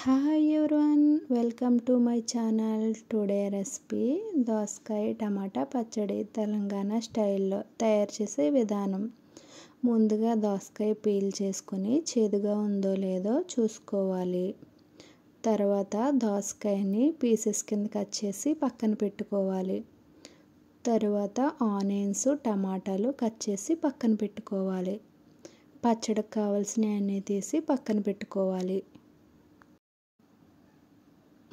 Hi everyone, welcome to my channel. Today recipe దోసకాయ టమాటా పచ్చడి తెలంగాణ స్టైల్లో తయారు చేసే విధానం. ముందుగా దోసకాయ పీల్ చేసుకొని చేదుగా ఉందో లేదో చూసుకోవాలి. తర్వాత దోసకాయని పీసెస్ కింద కట్ చేసి పక్కన పెట్టుకోవాలి. తర్వాత ఆనియన్స్ టమాటాలు కట్ చేసి పక్కన పెట్టుకోవాలి. పచ్చడికి కావాల్సినవన్నీ తీసి పక్కన పెట్టుకోవాలి.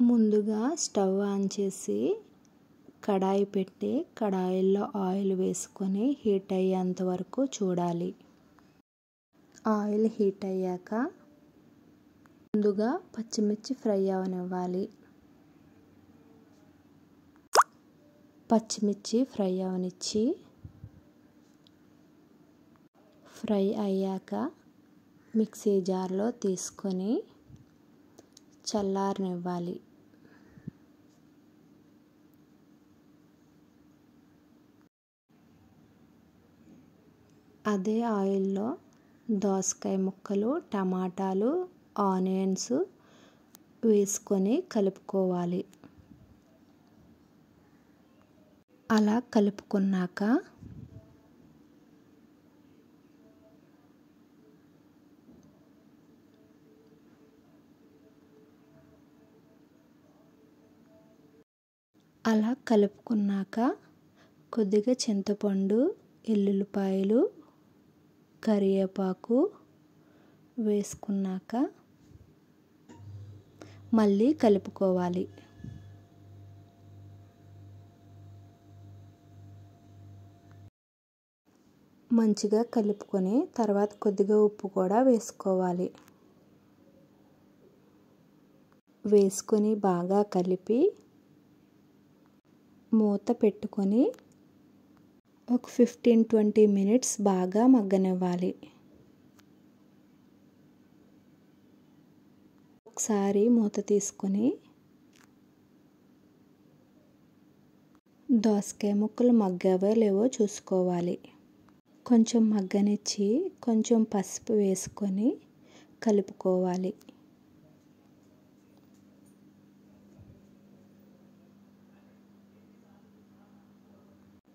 ముందుగా స్టవ్ ఆన్ చేసి కడాయి పెట్టి కడాయిలో ఆయిల్ వేసుకొని హీట్ అయ్యేంత వరకు చూడాలి. ఆయిల్ హీట్ అయ్యాక ముందుగా పచ్చిమిర్చి ఫ్రై అవనివ్వాలి. పచ్చిమిర్చి ఫ్రై అవనిచ్చి ఫ్రై అయ్యాక మిక్సీ జార్లో తీసుకొని చల్లారనివ్వాలి. అదే ఆయిల్లో దోసకాయ ముక్కలు టమాటాలు ఆనియన్స్ వేసుకొని కలుపుకోవాలి. అలా కలుపుకున్నాక కొద్దిగా చింతపండు ఎల్లుల్లిపాయలు కరివేపాకు వేసుకున్నాక మళ్ళీ కలుపుకోవాలి. మంచిగా కలుపుకొని తర్వాత కొద్దిగా ఉప్పు కూడా వేసుకోవాలి. వేసుకొని బాగా కలిపి మూత పెట్టుకొని ఒక 15-20 మినిట్స్ బాగా మగ్గనివ్వాలి. ఒకసారి మూత తీసుకొని దోసకాయ ముక్కలు మగ్గావో లేవో చూసుకోవాలి. కొంచెం మగ్గనిచ్చి కొంచెం పసుపు వేసుకొని కలుపుకోవాలి.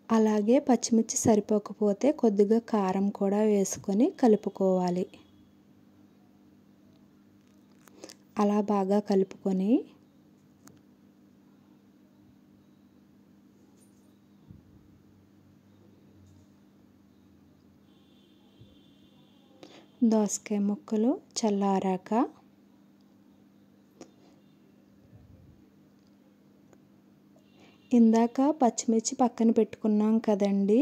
అలాగే పచ్చిమిర్చి సరిపోకపోతే కొద్దిగా కారం కూడా వేసుకొని కలుపుకోవాలి. అలా బాగా కలుపుకొని దోసకాయ ముక్కలు చల్లారాక ఇందాక పచ్చిమిర్చి పక్కన పెట్టుకున్నాం కదండి,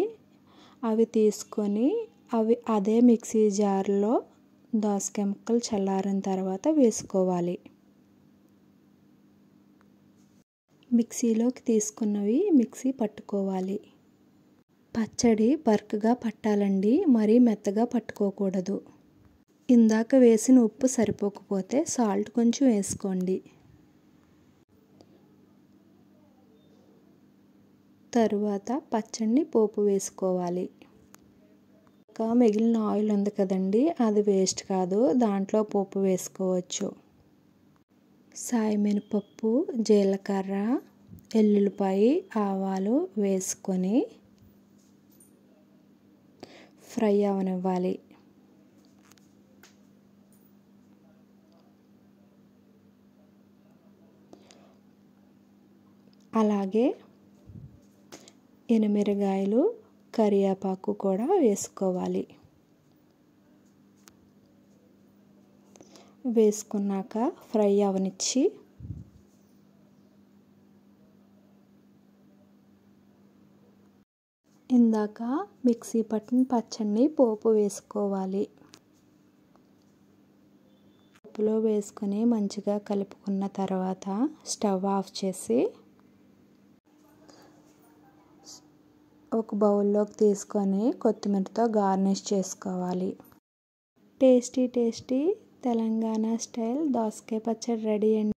అవి తీసుకొని అదే మిక్సీ జార్లో దోసకాయ ముక్కలు చల్లారిన తర్వాత వేసుకోవాలి. మిక్సీలోకి తీసుకున్నవి మిక్సీ పట్టుకోవాలి. పచ్చడి బరకగా పట్టాలండి, మరీ మెత్తగా పట్టుకోకూడదు. ఇందాక వేసిన ఉప్పు సరిపోకపోతే సాల్ట్ కొంచెం వేసుకోండి. తరువాత పచ్చడిని పోపు వేసుకోవాలి. ఇంకా మిగిలిన ఆయిల్ ఉంది కదండి, అది వేస్ట్ కాదు, దాంట్లో పోపు వేసుకోవచ్చు. సాయి మినపప్పు జీలకర్ర ఎల్లుల్లిపాయ ఆవాలు వేసుకొని ఫ్రై అవనివ్వాలి. అలాగే ఎనిమిరగాయలు కరివేపాకు కూడా వేసుకోవాలి. వేసుకున్నాక ఫ్రై అవనిచ్చి ఇందాక మిక్సీ పట్టిన పచ్చడిని పోపు వేసుకోవాలి. పోపులో వేసుకొని మంచిగా కలుపుకున్న తర్వాత స్టవ్ ఆఫ్ చేసి ఒక బౌల్లోకి తీసుకొని కొత్తిమీరతో గార్నిష్ చేసుకోవాలి. టేస్టీ తెలంగాణ స్టైల్ దోసకాయ పచ్చడి రెడీ అండి.